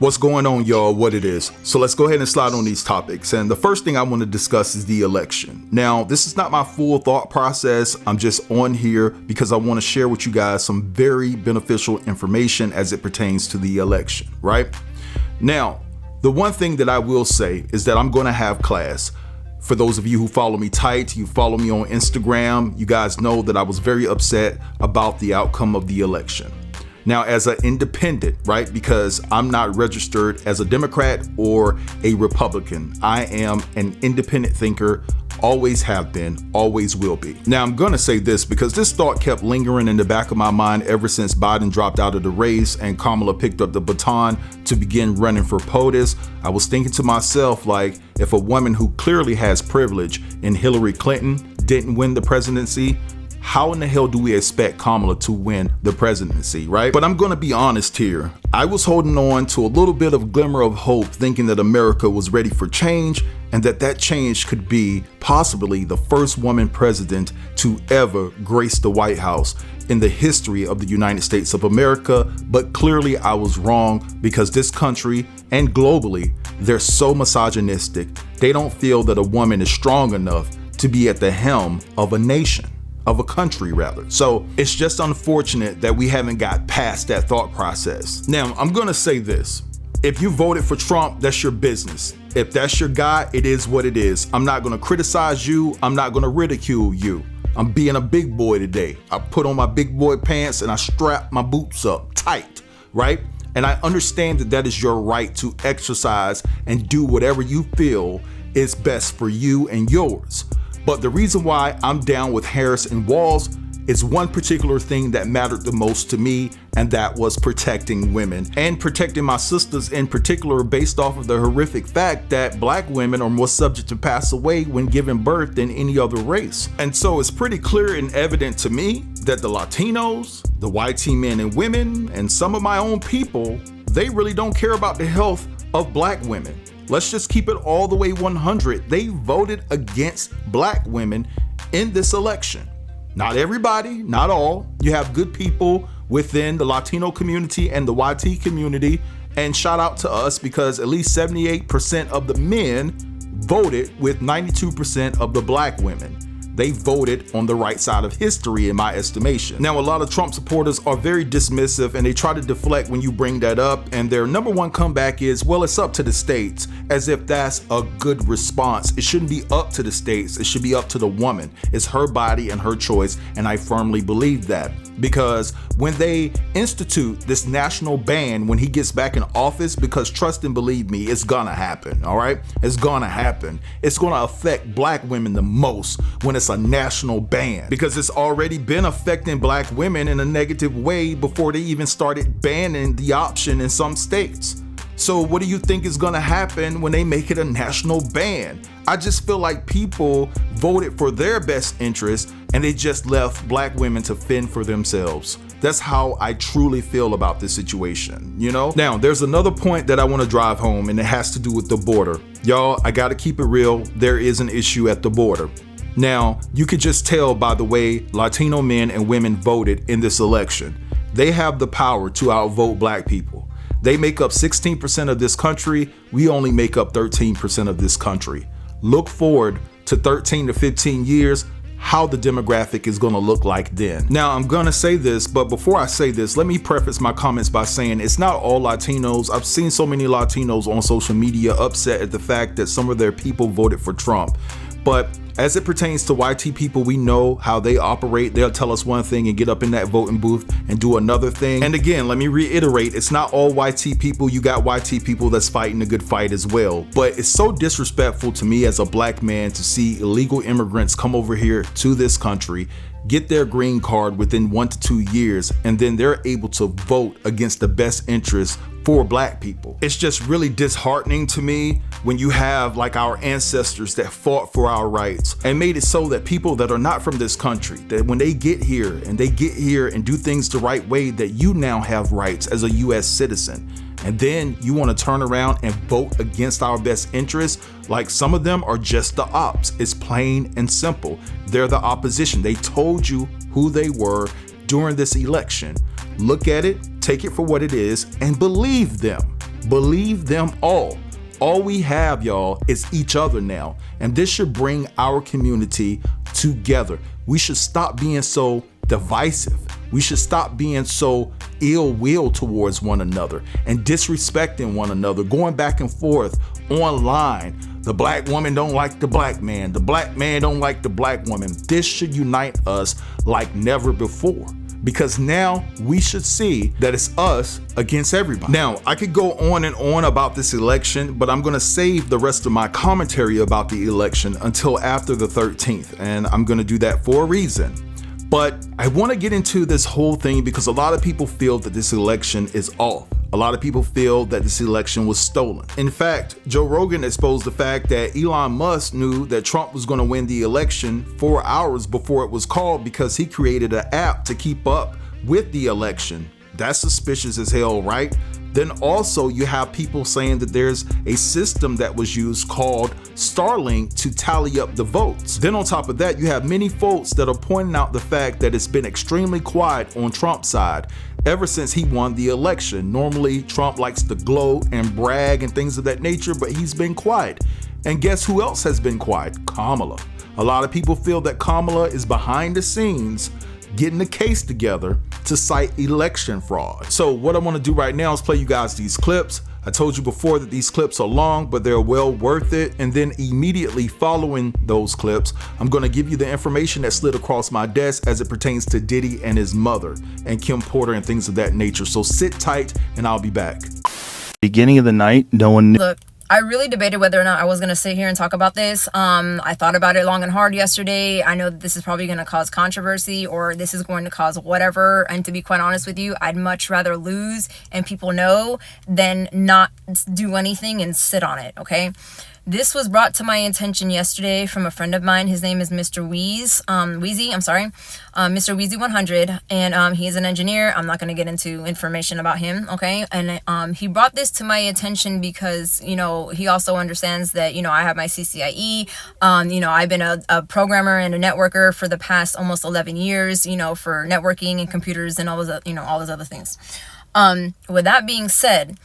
What's going on, y'all? What it is. So let's go ahead and slide on these topics. And the first thing I want to discuss is the election. Now, this is not my full thought process. I'm just on here because I want to share with you guys some very beneficial information as it pertains to the election, right? Now, the one thing that I will say is that I'm going to have class. For those of you who follow me tight, you follow me on Instagram, you guys know that I was very upset about the outcome of the election. Now, as an independent, right, because I'm not registered as a Democrat or a Republican, I am an independent thinker, always have been, always will be. Now, I'm going to say this because this thought kept lingering in the back of my mind ever since Biden dropped out of the race and Kamala picked up the baton to begin running for POTUS. I was thinking to myself, like, if a woman who clearly has privilege in Hillary Clinton didn't win the presidency, how in the hell do we expect Kamala to win the presidency, right? But I'm going to be honest here. I was holding on to a little bit of glimmer of hope, thinking that America was ready for change and that change could be possibly the first woman president to ever grace the White House in the history of the United States of America. But clearly I was wrong because this country and globally, they're so misogynistic. They don't feel that a woman is strong enough to be at the helm of a nation. Of a country rather. So it's just unfortunate that we haven't got past that thought process. Now, I'm gonna say this. If you voted for Trump, that's your business. If that's your guy, it is what it is. I'm not gonna criticize you. I'm not gonna ridicule you. I'm being a big boy today. I put on my big boy pants and I strap my boots up tight, right? And I understand that that is your right to exercise and do whatever you feel is best for you and yours. But the reason why I'm down with Harris and Walz is one particular thing that mattered the most to me, and that was protecting women and protecting my sisters in particular, based off of the horrific fact that Black women are more subject to pass away when giving birth than any other race. And so it's pretty clear and evident to me that the Latinos, the YT men and women, and some of my own people, they really don't care about the health of Black women. Let's just keep it all the way 100. They voted against Black women in this election. Not everybody, not all. You have good people within the Latino community and the YT community. And shout out to us because at least 78% of the men voted with 92% of the Black women. They voted on the right side of history in my estimation. Now, a lot of Trump supporters are very dismissive and they try to deflect when you bring that up. And their number one comeback is, well, it's up to the states, as if that's a good response. It shouldn't be up to the states. It should be up to the woman. It's her body and her choice. And I firmly believe that. Because when they institute this national ban when he gets back in office, because trust and believe me, it's gonna happen, all right? It's gonna happen. It's gonna affect Black women the most when it's a national ban, because it's already been affecting Black women in a negative way before they even started banning the option in some states. So what do you think is gonna happen when they make it a national ban? I just feel like people voted for their best interest and they just left Black women to fend for themselves. That's how I truly feel about this situation, you know? Now, there's another point that I want to drive home, and it has to do with the border. Y'all, I gotta keep it real. There is an issue at the border. Now, you could just tell by the way Latino men and women voted in this election. They have the power to outvote Black people. They make up 16% of this country. We only make up 13% of this country. Look forward to 13 to 15 years, how the demographic is gonna look like then. Now, I'm gonna say this, but before I say this, let me preface my comments by saying it's not all Latinos. I've seen so many Latinos on social media upset at the fact that some of their people voted for Trump. But as it pertains to YT people, we know how they operate. They'll tell us one thing and get up in that voting booth and do another thing. And again, let me reiterate, it's not all YT people. You got YT people that's fighting a good fight as well. But it's so disrespectful to me as a Black man to see illegal immigrants come over here to this country, get their green card within 1 to 2 years, and then they're able to vote against the best interests for Black people. It's just really disheartening to me when you have like our ancestors that fought for our rights and made it so that people that are not from this country, that when they get here and do things the right way, that you now have rights as a US citizen. And then you want to turn around and vote against our best interests. Like, some of them are just the ops. It's plain and simple. They're the opposition. They told you who they were during this election. Look at it, take it for what it is, and believe them. Believe them all. All we have, y'all, is each other now. And this should bring our community together. We should stop being so divisive. We should stop being so ill will towards one another and disrespecting one another, going back and forth online. The black woman don't like the black man. The black man don't like the black woman. This should unite us like never before, because now we should see that it's us against everybody. Now, I could go on and on about this election, but I'm gonna save the rest of my commentary about the election until after the 13th, and I'm gonna do that for a reason. But I want to get into this whole thing because a lot of people feel that this election is off. A lot of people feel that this election was stolen. In fact, Joe Rogan exposed the fact that Elon Musk knew that Trump was going to win the election 4 hours before it was called because he created an app to keep up with the election. That's suspicious as hell, right? Then also you have people saying that there's a system that was used called Starlink to tally up the votes. Then on top of that, you have many folks that are pointing out the fact that it's been extremely quiet on Trump's side ever since he won the election. Normally, Trump likes to gloat and brag and things of that nature, but he's been quiet. And guess who else has been quiet? Kamala. A lot of people feel that Kamala is behind the scenes getting the case together to cite election fraud. So what I want to do right now is play you guys these clips. I told you before that these clips are long, but they're well worth it. And then immediately following those clips, I'm going to give you the information that slid across my desk as it pertains to Diddy and his mother and Kim Porter and things of that nature. So sit tight and I'll be back. Beginning of the night, no one knew. Look, I really debated whether or not I was going to sit here and talk about this. I thought about it long and hard yesterday. I know that this is probably going to cause controversy or this is going to cause whatever. And to be quite honest with you, I'd much rather lose and people know than not do anything and sit on it, okay? This was brought to my attention yesterday from a friend of mine. His name is Mr. Wheezy, Mr. Wheezy 100, and he's an engineer. I'm not going to get into information about him, okay? And he brought this to my attention because, you know, he also understands that, you know, I have my CCIE. You know, I've been a programmer and a networker for the past almost 11 years, you know, for networking and computers and all those, you know, all those other things. With that being said,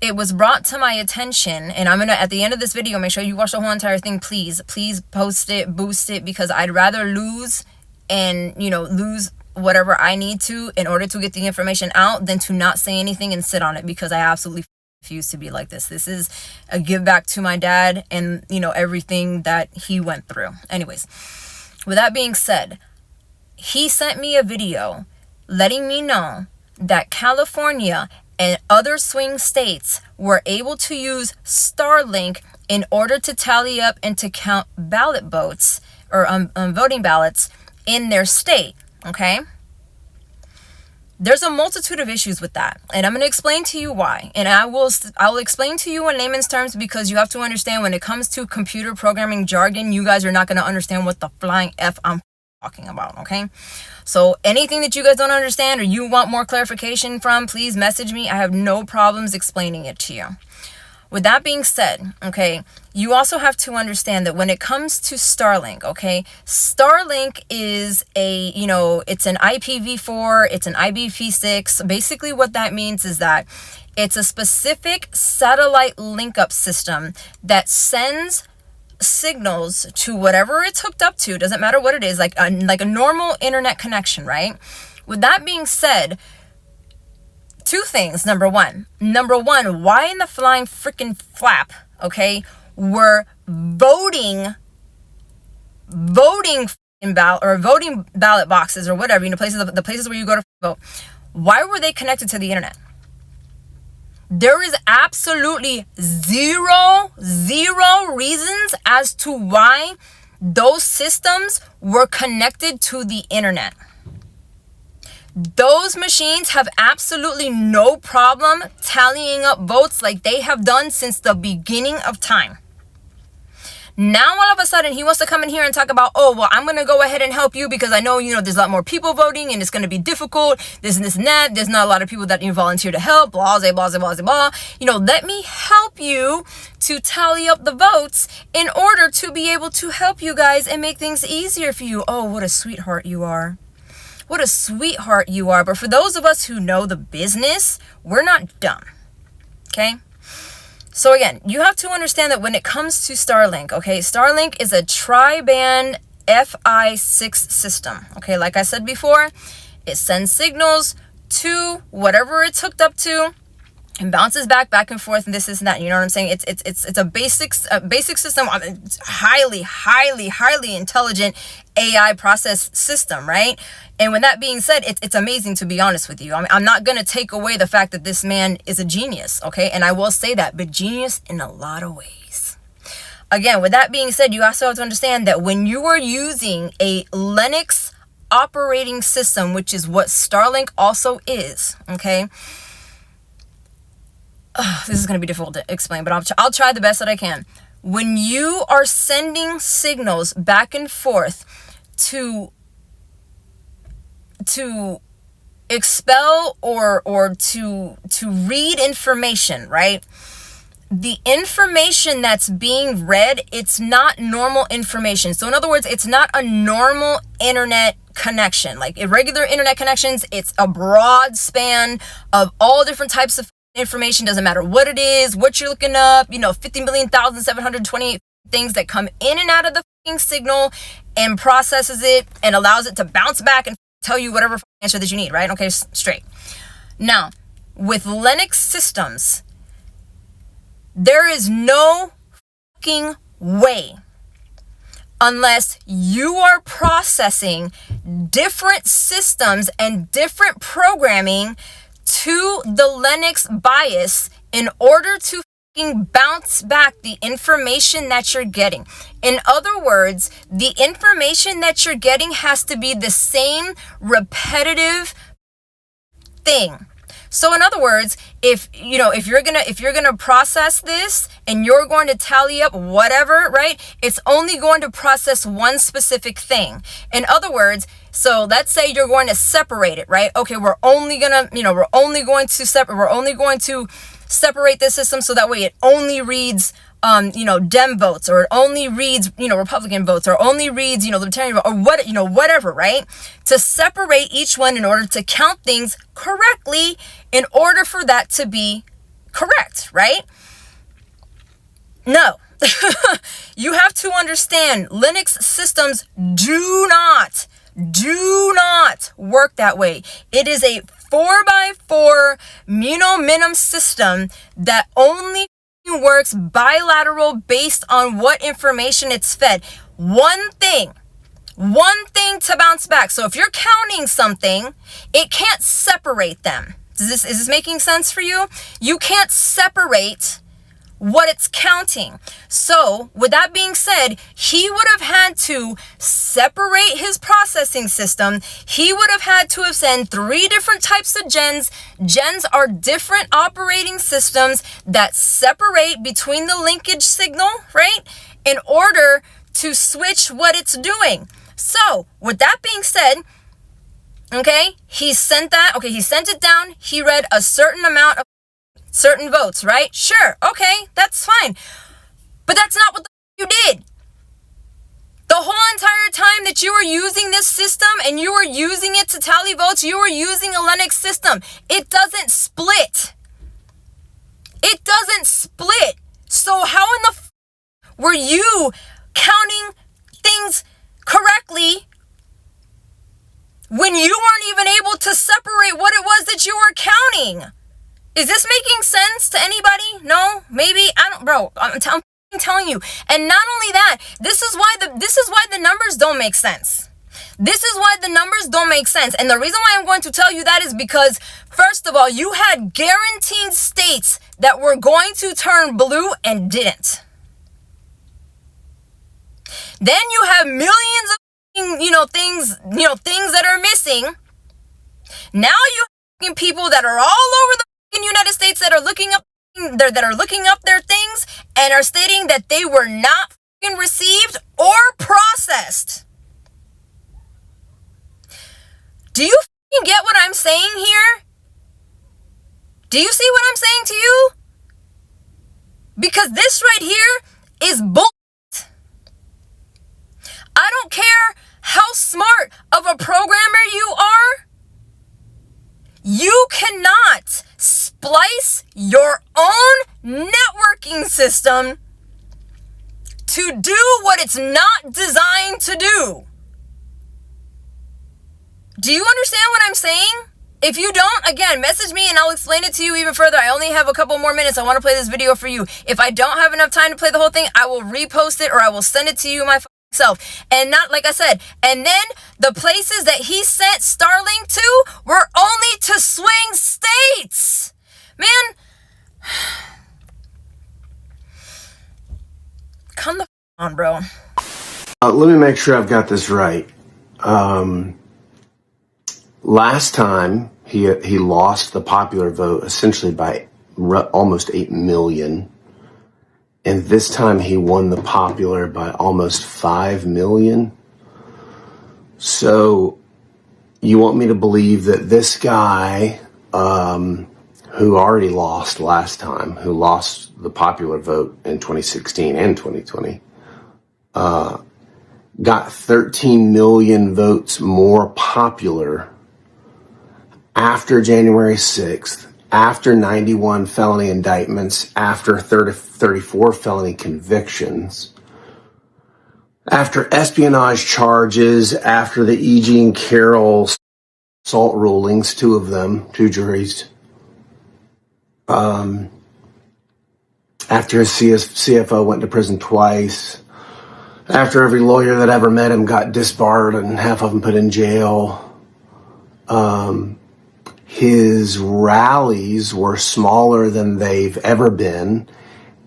it was brought to my attention, and I'm gonna, at the end of this video, make sure you watch the whole entire thing, please post it, boost it, because I'd rather lose and, you know, lose whatever I need to in order to get the information out than to not say anything and sit on it, because I absolutely refuse to be like this. This is a give back to my dad and, you know, everything that he went through. Anyways, with that being said, he sent me a video letting me know that California and other swing states were able to use Starlink in order to tally up and to count ballot votes or voting ballots in their state, okay? There's a multitude of issues with that, and I'm going to explain to you why. And I'll explain to you in layman's terms, because you have to understand when it comes to computer programming jargon, you guys are not going to understand what the flying F I'm talking about, okay? So anything that you guys don't understand or you want more clarification from, please message me. I have no problems explaining it to you. With that being said, okay, you also have to understand that when it comes to Starlink, okay, Starlink is a, you know, it's an IPv4, it's an IPv6. Basically what that means is that it's a specific satellite link-up system that sends signals to whatever it's hooked up to. Doesn't matter what it is, like a normal internet connection, right? With that being said, two things. Number one, why in the flying freaking flap, okay, were voting ballot boxes or whatever, you know, the places where you go to vote, why were they connected to the internet? There is absolutely zero reasons as to why those systems were connected to the internet. Those machines have absolutely no problem tallying up votes like they have done since the beginning of time. Now, all of a sudden, he wants to come in here and talk about, oh, well, I'm going to go ahead and help you because I know, you know, there's a lot more people voting and it's going to be difficult. This and that. There's not a lot of people that you volunteer to help. Blah, blah, blah, blah, blah. You know, let me help you to tally up the votes in order to be able to help you guys and make things easier for you. Oh, what a sweetheart you are. What a sweetheart you are. But for those of us who know the business, we're not dumb. Okay. So again, you have to understand that when it comes to Starlink, okay, Starlink is a tri-band Fi6 system. Okay, like I said before, it sends signals to whatever it's hooked up to and bounces back and forth, and this and that. You know what I'm saying? It's a basic system. It's highly intelligent AI process system, right? And with that being said, it's amazing, to be honest with you. I mean, I'm not gonna take away the fact that this man is a genius, okay? And I will say that, but genius in a lot of ways. Again, with that being said, you also have to understand that when you are using a Linux operating system, which is what Starlink also is, okay? This is going to be difficult to explain, but I'll try the best that I can. When you are sending signals back and forth to expel or to read information, right? The information that's being read, it's not normal information. So in other words, it's not a normal internet connection. Like irregular internet connections, it's a broad span of all different types of information. Doesn't matter what it is, what you're looking up, 50,728 things that come in and out of the signal and processes it and allows it to bounce back and tell you whatever answer that you need, right? Okay, straight. Now, with Linux systems, there is no fucking way, unless you are processing different systems and different programming to the Linux BIOS in order to fucking bounce back the information that you're getting. In other words, the information that you're getting has to be the same repetitive thing. So in other words, if you're gonna process this and you're going to tally up whatever, right? It's only going to process one specific thing. In other words, so let's say you're going to separate it, right? Okay, we're only going to separate this system so that way it only reads Dem votes, or it only reads, Republican votes, or only reads, Libertarian vote, or whatever, right? To separate each one in order to count things correctly, in order for that to be correct, right? No. You have to understand, Linux systems do not work that way. It is a 4x4 minim system that only works bilateral based on what information it's fed. One thing to bounce back. So if you're counting something, it can't separate them. Is this making sense for you? You can't separate what it's counting. So with that being said, he would have had to separate his processing system. He would have had to have sent 3 different types of gens. Gens are different operating systems that separate between the linkage signal, right? In order to switch what it's doing. So with that being said, okay, he sent it down. He read a certain amount of certain votes, right? Sure, okay, that's fine. But that's not what you did. The whole entire time that you were using this system and you were using it to tally votes, you were using a Linux system. It doesn't split. It doesn't split. So how in the were you counting things correctly when you weren't even able to separate what it was that you were counting? Is this making sense to anybody? No? Maybe? I don't, bro. I'm telling you. And not only that, this is why the numbers don't make sense. This is why the numbers don't make sense. And the reason why I'm going to tell you that is because, first of all, you had guaranteed states that were going to turn blue and didn't. Then you have millions of things that are missing. Now you have people that are all over the United States that are looking up their things and are stating that they were not received or processed. Do you get what I'm saying here? Do you see what I'm saying to you? Because this right here is bull. I don't care how smart of a programmer you are. You cannot split splice your own networking system to do what it's not designed to do. Do you understand what I'm saying? If you don't, again, message me and I'll explain it to you even further. I only have a couple more minutes. I want to play this video for you. If I don't have enough time to play the whole thing, I will repost it or I will send it to you myself. And not, like I said, and then the places that he sent Starlink to were only to swing states. Man, come the on, bro. Let me make sure I've got this right. Last time he lost the popular vote essentially by almost 8 million. And this time he won the popular by almost 5 million. So you want me to believe that this guy, who already lost last time, who lost the popular vote in 2016 and 2020, got 13 million votes more popular after January 6th, after 91 felony indictments, after 34 felony convictions, after espionage charges, after the E. Jean Carroll assault rulings, 2 of them, 2 juries, after his CFO went to prison twice, after every lawyer that ever met him got disbarred and half of them put in jail. His rallies were smaller than they've ever been.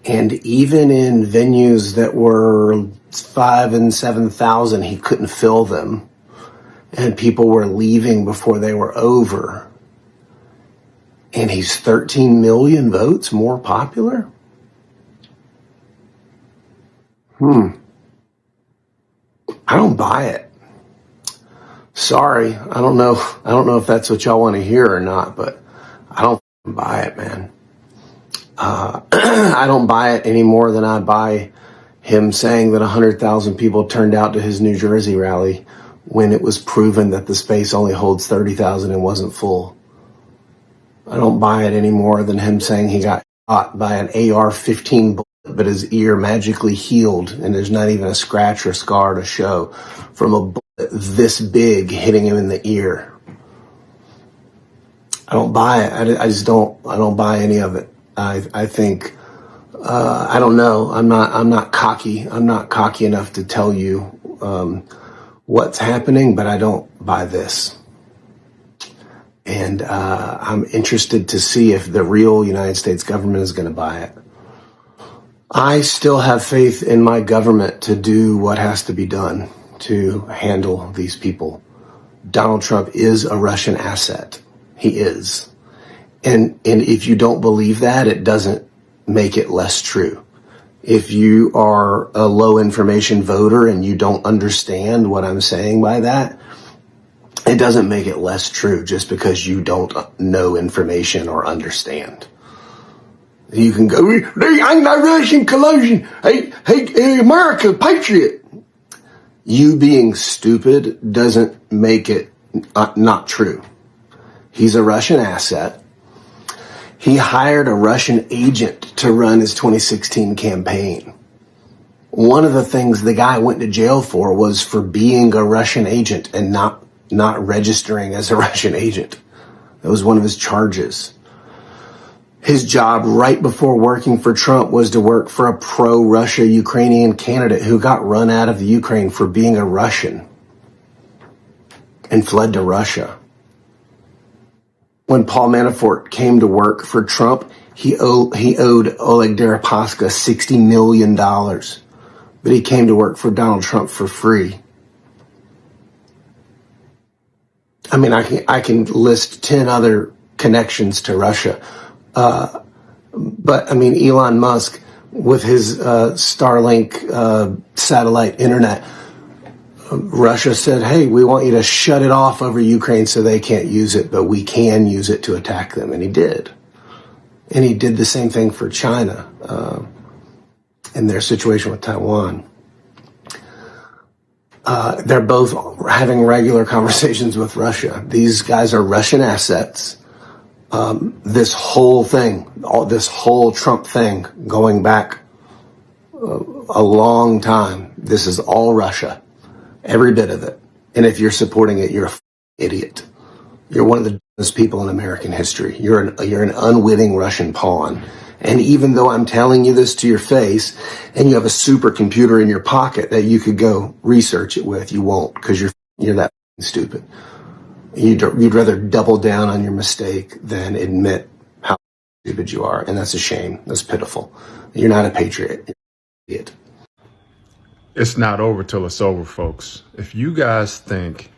And even in venues that were 5,000 and 7,000, he couldn't fill them. And people were leaving before they were over. And he's 13 million votes more popular? I don't buy it. Sorry, I don't know if that's what y'all want to hear or not, but I don't buy it, man. I don't buy it any more than I buy him saying that 100,000 people turned out to his New Jersey rally when it was proven that the space only holds 30,000 and wasn't full. I don't buy it any more than him saying he got shot by an AR-15 bullet, but his ear magically healed and there's not even a scratch or scar to show from a bullet this big hitting him in the ear. I don't buy it. I don't buy any of it. I think, I don't know. I'm not cocky. I'm not cocky enough to tell you, what's happening, but I don't buy this. And, I'm interested to see if the real United States government is going to buy it. I still have faith in my government to do what has to be done to handle these people. Donald Trump is a Russian asset. He is. And if you don't believe that, it doesn't make it less true. If you are a low information voter and you don't understand what I'm saying by that, it doesn't make it less true just because you don't know information or understand. You can go, there ain't no Russian collusion. Hey, America, patriot. You being stupid doesn't make it not true. He's a Russian asset. He hired a Russian agent to run his 2016 campaign. One of the things the guy went to jail for was for being a Russian agent and not registering as a Russian agent. That was one of his charges. His job right before working for Trump was to work for a pro-Russia Ukrainian candidate who got run out of the Ukraine for being a Russian and fled to Russia. When Paul Manafort came to work for Trump, he owed Oleg Deripaska $60 million, but he came to work for Donald Trump for free. I mean, I can list 10 other connections to Russia. But I mean, Elon Musk with his Starlink satellite internet, Russia said, hey, we want you to shut it off over Ukraine so they can't use it, but we can use it to attack them. And he did. And he did the same thing for China in their situation with Taiwan. They're both having regular conversations with Russia. These guys are Russian assets. this whole thing, this whole Trump thing going back a long time, this is all Russia, every bit of it. And if you're supporting it, you're an idiot. You're one of the dumbest people in American history. You're an unwitting Russian pawn. And even though I'm telling you this to your face, and you have a supercomputer in your pocket that you could go research it with, you won't, because you're that stupid. You'd rather double down on your mistake than admit how stupid you are, and that's a shame. That's pitiful. You're not a patriot. You're an idiot. It's not over till it's over, folks. If you guys think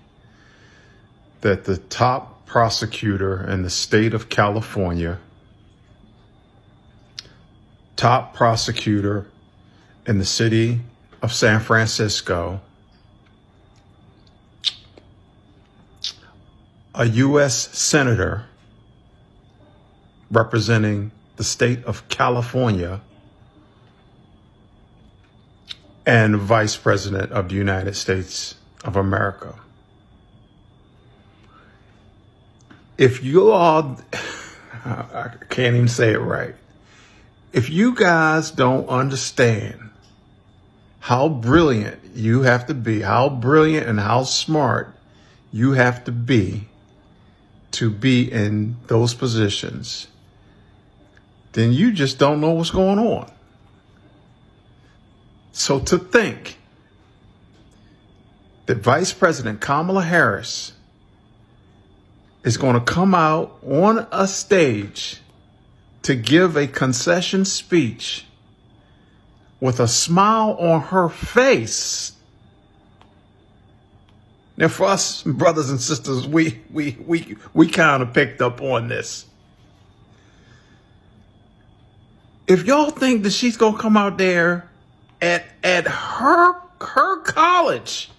that the top prosecutor in the state of California, top prosecutor in the city of San Francisco, a U.S. senator representing the state of California, and vice president of the United States of America. If you all, I can't even say it right. If you guys don't understand how brilliant you have to be, how brilliant and how smart you have to be in those positions, then you just don't know what's going on. So to think that Vice President Kamala Harris is going to come out on a stage to give a concession speech with a smile on her face. Now, for us brothers and sisters, we kind of picked up on this. If y'all think that she's gonna come out there at her college,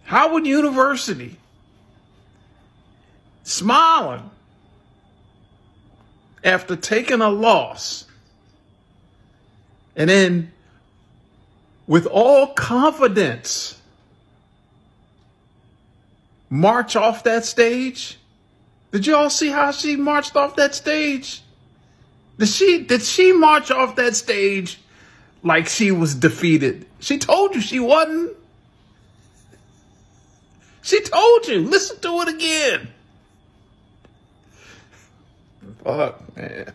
Howard University, smiling after taking a loss, and then with all confidence march off that stage. Did y'all see how she marched off that stage? Did she march off that stage like she was defeated? She told you she wasn't. She told you. Listen to it again. Fuck, man.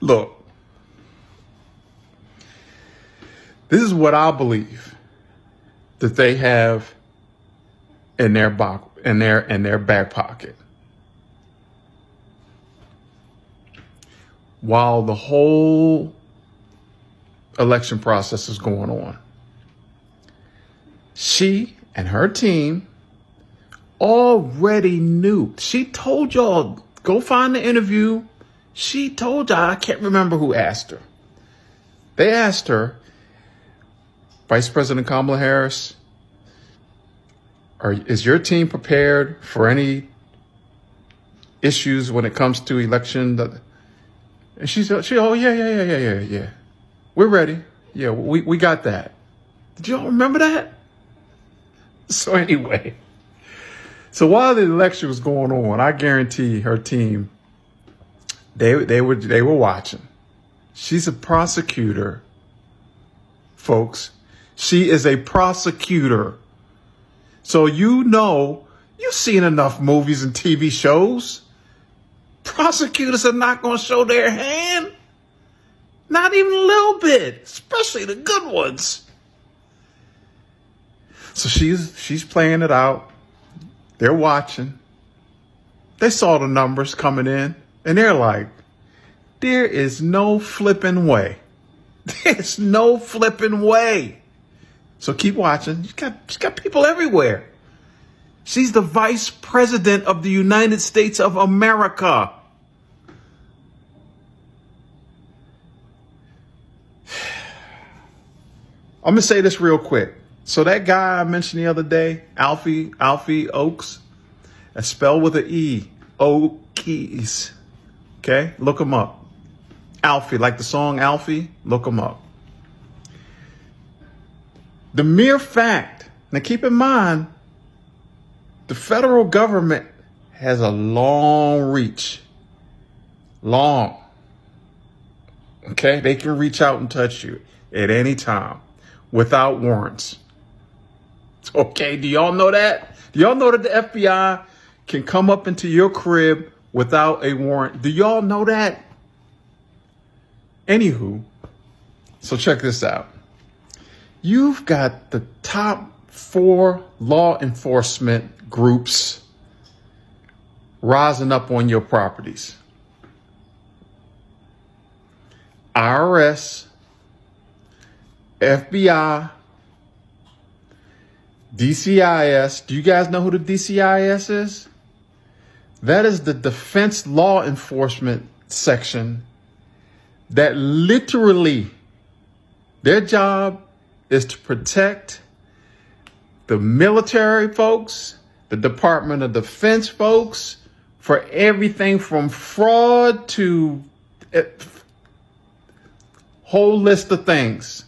Look, this is what I believe that they have in their back pocket. While the whole election process is going on, she and her team already knew. She told y'all, go find the interview. She told y'all, I can't remember who asked her. They asked her, Vice President Kamala Harris, is your team prepared for any issues when it comes to election? And she said, oh, yeah. We're ready. Yeah, we got that. Did y'all remember that? So anyway, so while the election was going on, I guarantee her team, they were watching. She's a prosecutor, folks. She is a prosecutor. So you've seen enough movies and TV shows. Prosecutors are not going to show their hand. Not even a little bit, especially the good ones. So she's playing it out. They're watching. They saw the numbers coming in, and they're like, there is no flipping way. There's no flipping way. So keep watching. She's got people everywhere. She's the vice president of the United States of America. I'm going to say this real quick. So that guy I mentioned the other day, Alfie Oakes, that's spelled with an E, Oakes. Okay? Look him up. Alfie, like the song Alfie, look him up. The mere fact, now keep in mind, the federal government has a long reach. Long. Okay? They can reach out and touch you at any time without warrants. Okay, do y'all know that? Do y'all know that the FBI can come up into your crib without a warrant? Do y'all know that? Anywho, so check this out. You've got the top 4 law enforcement groups rising up on your properties. IRS, FBI, DCIS. Do you guys know who the DCIS is? That is the Defense Law Enforcement section that literally, their job is to protect the military folks, the Department of Defense folks, for everything from fraud to a whole list of things.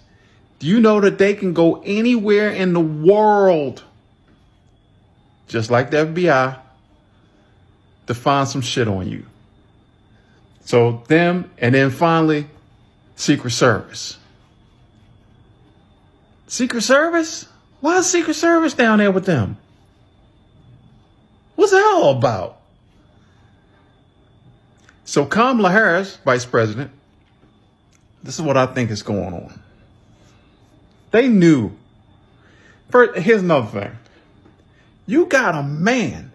Do you know that they can go anywhere in the world, just like the FBI, to find some shit on you? So them, and then finally, Secret Service. Secret Service? Why is Secret Service down there with them? What's that all about? So Kamala Harris, Vice President, this is what I think is going on. They knew. First, here's another thing. You got a man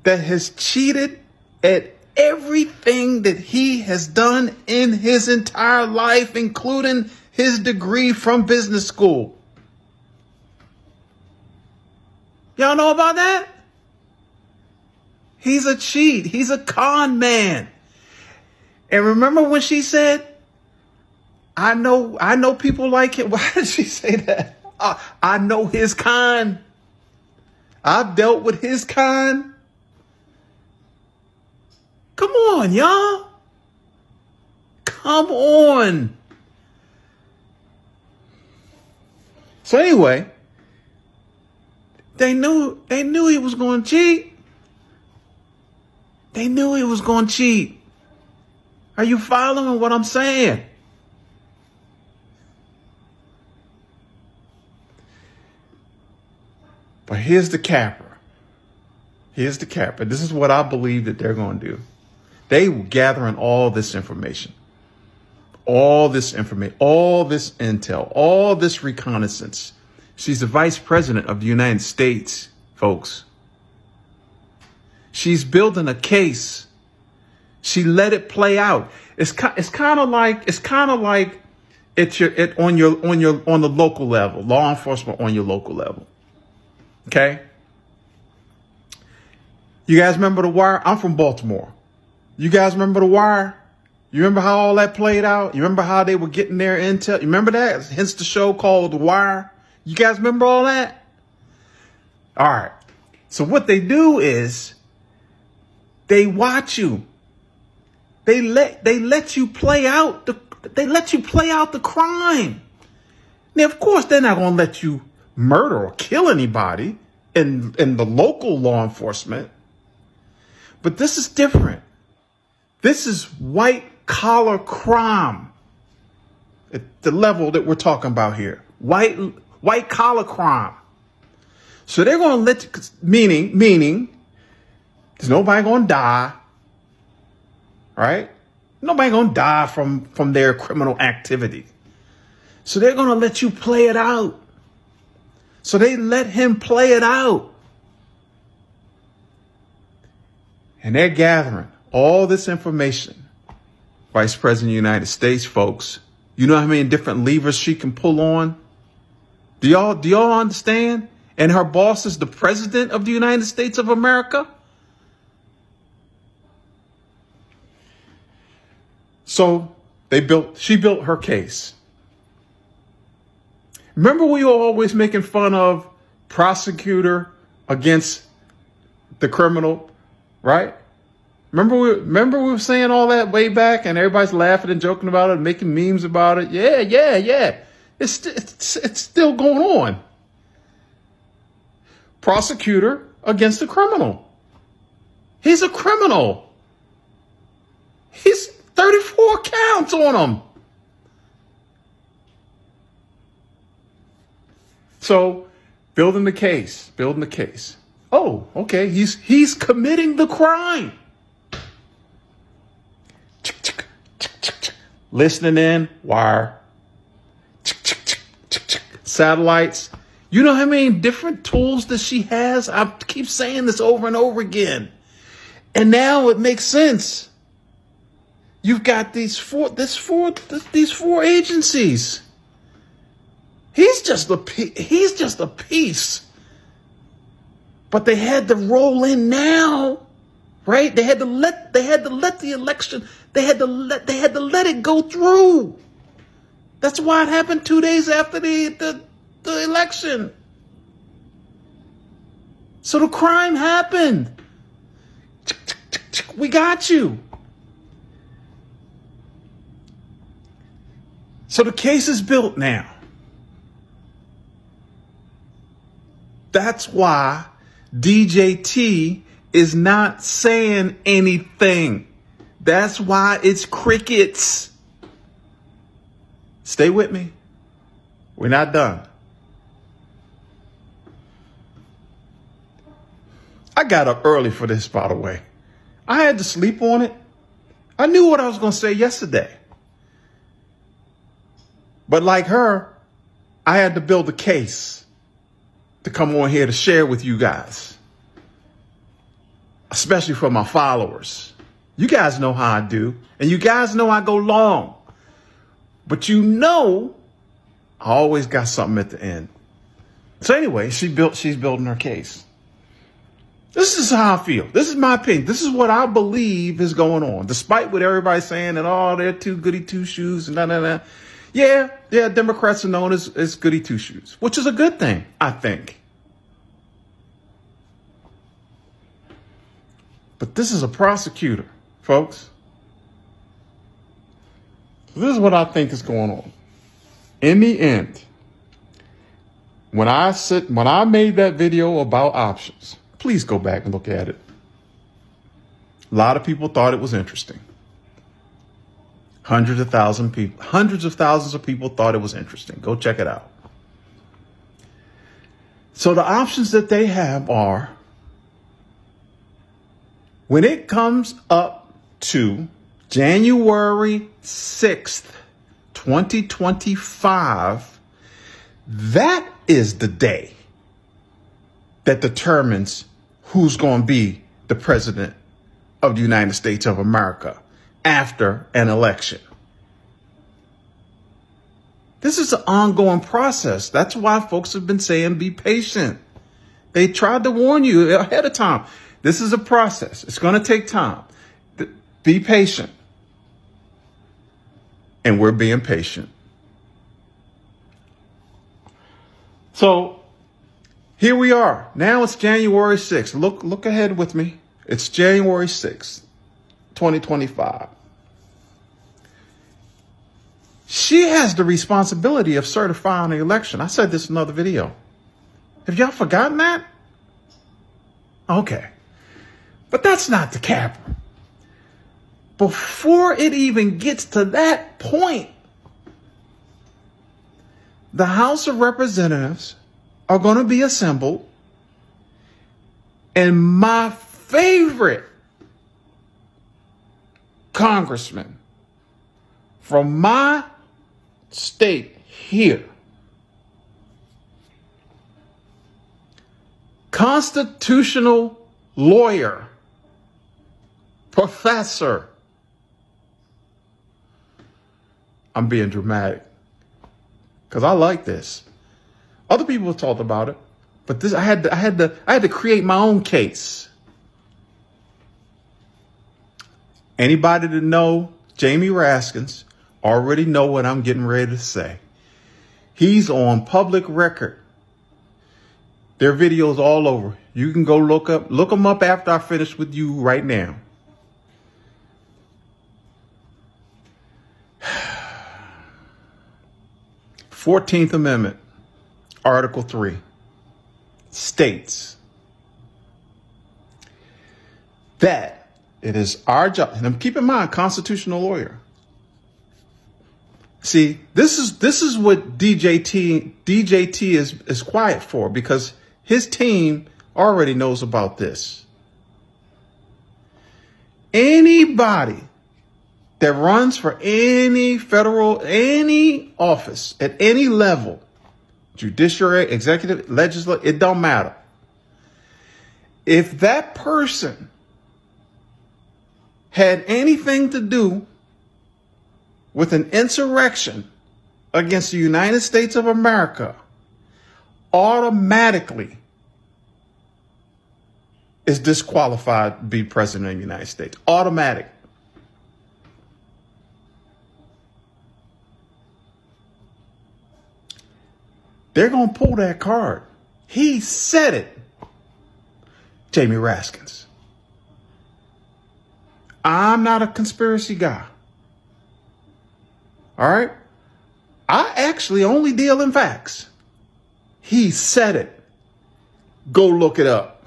that has cheated at everything that he has done in his entire life, including his degree from business school. Y'all know about that? He's a cheat. He's a con man. And remember when she said, I know people like him. Why did she say that? I know his kind. I've dealt with his kind. Come on, y'all. Come on. So anyway, they knew he was going to cheat. They knew he was going to cheat. Are you following what I'm saying? But here's the capper. Here's the capper. This is what I believe that they're going to do. They were gathering all this information, all this intel, all this reconnaissance. She's the vice president of the United States, folks. She's building a case. She let it play out. It's kind of like on the local level, law enforcement on your local level. Okay. You guys remember The Wire? I'm from Baltimore. You guys remember The Wire? You remember how all that played out? You remember how they were getting their intel? You remember that? Hence the show called The Wire. You guys remember all that? All right. So what they do is they watch you. They let you play out the crime. Now, of course, they're not going to let you murder or kill anybody in the local law enforcement. But this is different. This is white collar crime at the level that we're talking about here. White collar crime. So they're going to let you, meaning there's nobody going to die, right? Nobody going to die from their criminal activity. So they're going to let you play it out. So they let him play it out. And they're gathering all this information. Vice President of the United States, folks. You know how many different levers she can pull on? Do y'all understand? And her boss is the president of the United States of America. So she built her case. Remember, we were always making fun of prosecutor against the criminal, right? Remember we were saying all that way back, and everybody's laughing and joking about it, and making memes about it. Yeah. It's still going on. Prosecutor against a criminal. He's a criminal. He's 34 counts on him. So, building the case. Oh, okay, he's committing the crime. Listening in, wire. Satellites. You know how many different tools that she has? I keep saying this over and over again. And now it makes sense. You've got these four agencies. He's just a piece. But they had to roll in now, right? They had to let the election. They had to let it go through. That's why it happened 2 days after the election. So the crime happened. We got you. So the case is built now. That's why DJT is not saying anything. That's why it's crickets. Stay with me. We're not done. I got up early for this, by the way. I had to sleep on it. I knew what I was going to say yesterday. But like her, I had to build a case to come on here to share with you guys, especially for my followers. You guys know how I do, and you guys know I go long. But you know, I always got something at the end. So anyway, she's building her case. This is how I feel. This is my opinion. This is what I believe is going on, despite what everybody's saying and they're too goody two shoes and nah. Yeah, Democrats are known as goody two shoes, which is a good thing, I think. But this is a prosecutor, folks. This is what I think is going on. In the end, when I made that video about options, please go back and look at it. A lot of people thought it was interesting. Hundreds of thousands of people thought it was interesting. Go check it out. So the options that they have are, when it comes up to January 6th, 2025, that is the day that determines who's going to be the president of the United States of America after an election. This is an ongoing process. That's why folks have been saying be patient. They tried to warn you ahead of time. This is a process. It's going to take time. Be patient. And we're being patient. So here we are. Now it's January 6th. Look ahead with me. It's January 6th, 2025. She has the responsibility of certifying the election. I said this in another video. Have y'all forgotten that? Okay. But that's not the capper. Before it even gets to that point, the House of Representatives are going to be assembled, and my favorite congressman from my state here, constitutional lawyer, professor. I'm being dramatic because I like this. Other people have talked about it, but this I had to create my own case. Anybody that know Jamie Raskins already know what I'm getting ready to say. He's on public record. Their videos all over. You can go look them up after I finish with you right now. "14th Amendment, Article 3, states that it is our job, and keep in mind, constitutional lawyer. See, this is what DJT is quiet for, because his team already knows about this. Anybody that runs for any office at any level, judiciary, executive, legislative, it don't matter. If that person had anything to do with an insurrection against the United States of America, automatically is disqualified to be president of the United States. Automatic. They're going to pull that card. He said it. Jamie Raskins. I'm not a conspiracy guy. All right? I actually only deal in facts. He said it. Go look it up.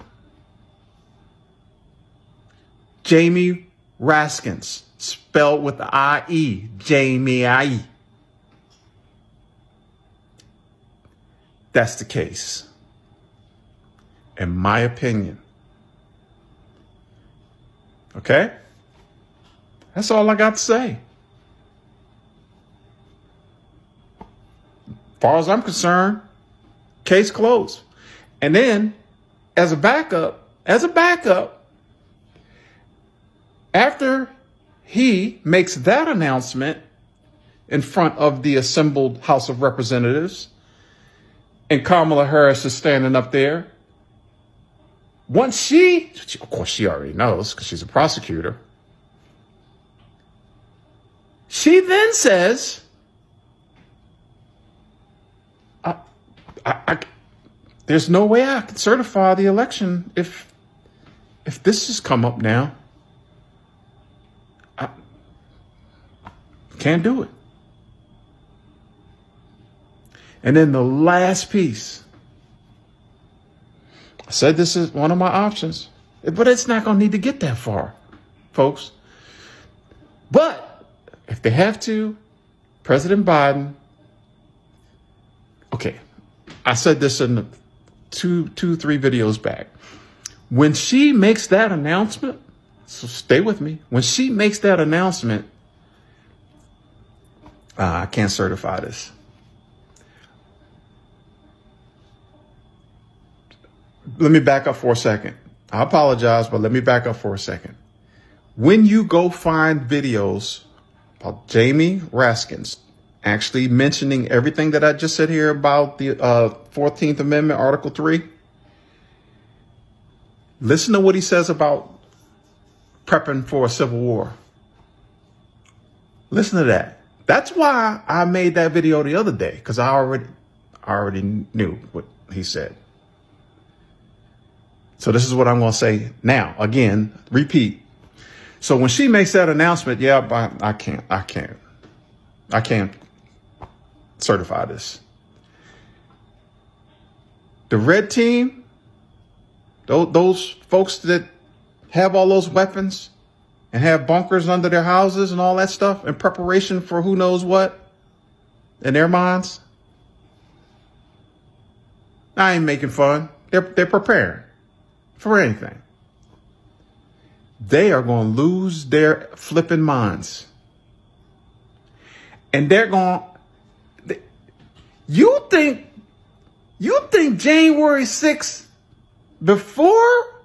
Jamie Raskins, spelled with the I-E. Jamie I-E. That's the case. In my opinion. Okay? That's all I got to say. As far as I'm concerned, case closed. And then, as a backup, after he makes that announcement in front of the assembled House of Representatives, and Kamala Harris is standing up there, once she, of course she already knows because she's a prosecutor, she then says, there's no way I can certify the election if this has come up now. I can't do it. And then the last piece. I said this is one of my options, but it's not going to need to get that far, folks. But if they have to, President Biden, okay, I said this in the two, 3 videos back. When she makes that announcement, so stay with me. When she makes that announcement, I can't certify this. Let me back up for a second. I apologize, but let me back up for a second. When you go find videos about Jamie Raskins actually mentioning everything that I just said here about the 14th Amendment, Article 3, listen to what he says about prepping for a civil war. Listen to that. That's why I made that video the other day, because I already knew what he said. So this is what I'm going to say now. Again, repeat. So when she makes that announcement, yeah, I can't certify this. The red team, those folks that have all those weapons and have bunkers under their houses and all that stuff in preparation for who knows what in their minds. I ain't making fun. They're preparing for anything. They are going to lose their flipping minds. And they're going, you think January 6th before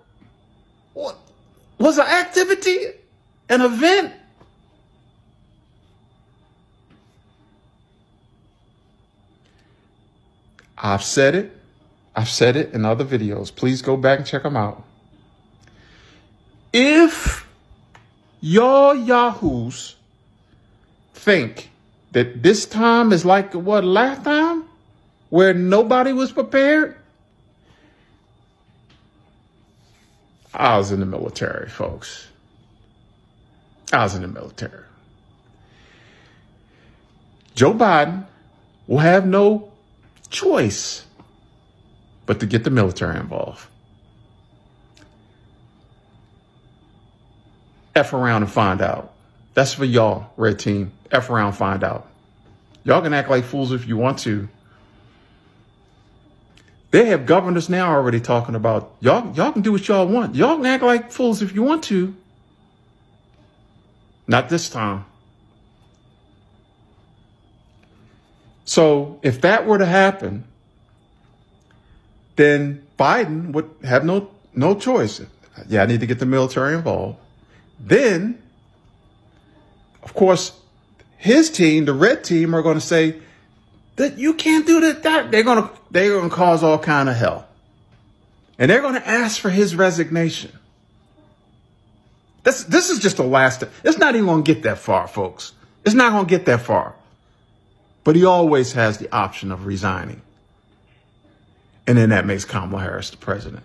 was an activity, an event? I've said it in other videos. Please go back and check them out. If y'all yahoos think that this time is like what last time, where nobody was prepared, I was in the military, folks. I was in the military. Joe Biden will have no choice but to get the military involved. F around and find out. That's for y'all, red team. F around, find out. Y'all can act like fools if you want to. They have governors now already talking about y'all can do what y'all want. Y'all can act like fools if you want to. Not this time. So if that were to happen, then Biden would have no choice. Yeah, I need to get the military involved. Then, of course, his team, the red team, are going to say that you can't do that. They're going to cause all kind of hell. And they're going to ask for his resignation. This is just the last. It's not even going to get that far, folks. It's not going to get that far. But he always has the option of resigning. And then that makes Kamala Harris the president.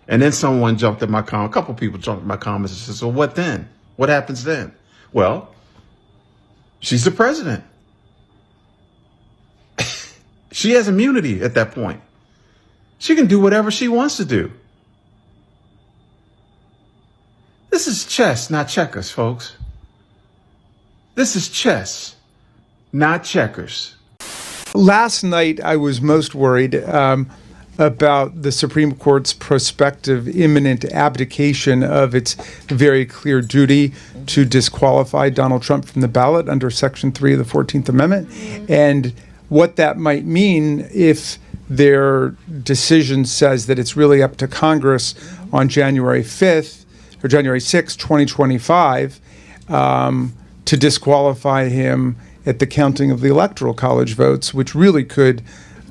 And then someone jumped at my comment. A couple people jumped at my comments and said, so what then? What happens then? Well, she's the president. She has immunity at that point. She can do whatever she wants to do. This is chess, not checkers, folks. This is chess, not checkers. Last night, I was most worried about the Supreme Court's prospective imminent abdication of its very clear duty to disqualify Donald Trump from the ballot under Section 3 of the 14th Amendment, and what that might mean if their decision says that it's really up to Congress on January 5th or January 6th, 2025, to disqualify him at the counting of the Electoral College votes, which really could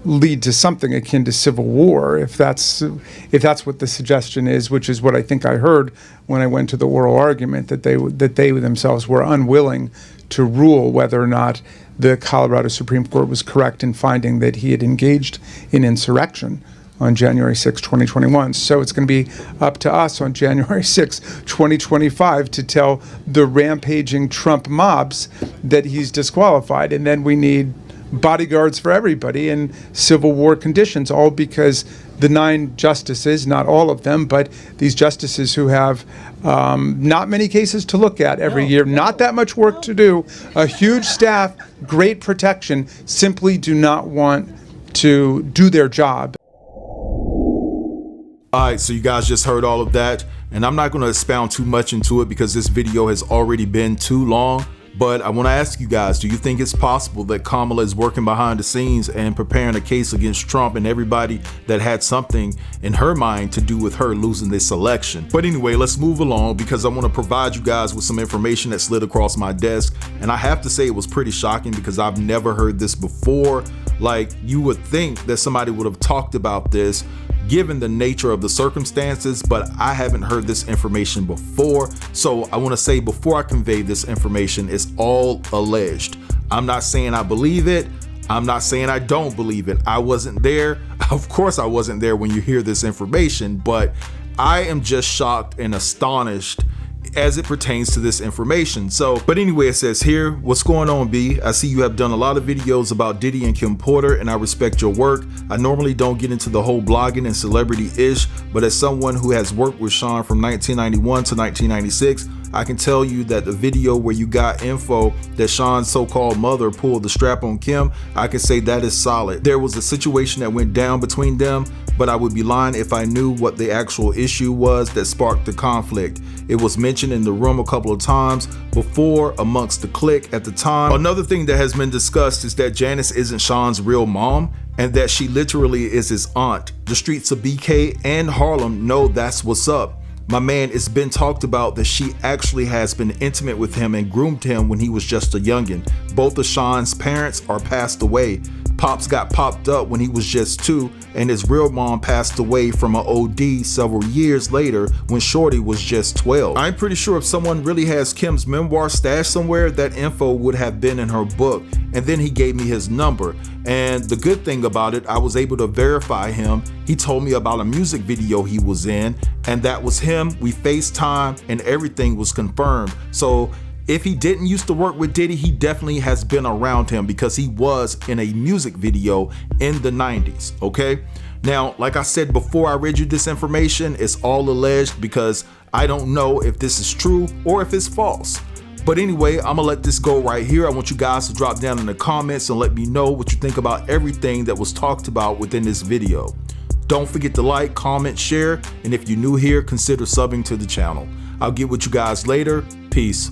lead to something akin to civil war, if that's what the suggestion is, which is what I think I heard when I went to the oral argument, that they themselves were unwilling to rule whether or not the Colorado Supreme Court was correct in finding that he had engaged in insurrection on January 6, 2021. So it's going to be up to us on January 6, 2025 to tell the rampaging Trump mobs that he's disqualified. And then we need bodyguards for everybody in civil war conditions, all because the 9 justices, not all of them, but these justices who have not many cases to look at every year, not that much work to do, a huge staff, great protection, simply do not want to do their job. All right, so you guys just heard all of that, and I'm not going to expound too much into it because this video has already been too long. But I want to ask you guys, do you think it's possible that Kamala is working behind the scenes and preparing a case against Trump and everybody that had something in her mind to do with her losing this election? But anyway, let's move along because I want to provide you guys with some information that slid across my desk. And I have to say it was pretty shocking because I've never heard this before. Like, you would think that somebody would have talked about this given the nature of the circumstances, but I haven't heard this information before. So I want to say before I convey this information, it's all alleged. I'm not saying I believe it. I'm not saying I don't believe it. I wasn't there. Of course I wasn't there when you hear this information, but I am just shocked and astonished as it pertains to this information. So, but anyway, it says here, what's going on, B? I see you have done a lot of videos about Diddy and Kim Porter, and I respect your work. I normally don't get into the whole blogging and celebrity-ish, but as someone who has worked with Sean from 1991 to 1996, I can tell you that the video where you got info that Sean's so-called mother pulled the strap on Kim, I can say that is solid. There was a situation that went down between them, but I would be lying if I knew what the actual issue was that sparked the conflict. It was mentioned in the room a couple of times before amongst the clique at the time. Another thing that has been discussed is that Janice isn't Sean's real mom and that she literally is his aunt. The streets of BK and Harlem know that's what's up. My man, it's been talked about that she actually has been intimate with him and groomed him when he was just a youngin'. Both of Sean's parents are passed away. Pops got popped up when he was just 2, and his real mom passed away from an OD several years later when Shorty was just 12. I'm pretty sure if someone really has Kim's memoir stashed somewhere, that info would have been in her book. And then he gave me his number. And the good thing about it, I was able to verify him. He told me about a music video he was in, and that was him. We FaceTime and everything was confirmed. So If he didn't used to work with Diddy, he definitely has been around him because he was in a music video in the 90s, okay? Now, like I said before I read you this information, it's all alleged because I don't know if this is true or if it's false. But anyway, I'm gonna let this go right here. I want you guys to drop down in the comments and let me know what you think about everything that was talked about within this video. Don't forget to like, comment, share, and if you're new here, consider subbing to the channel. I'll get with you guys later. Peace.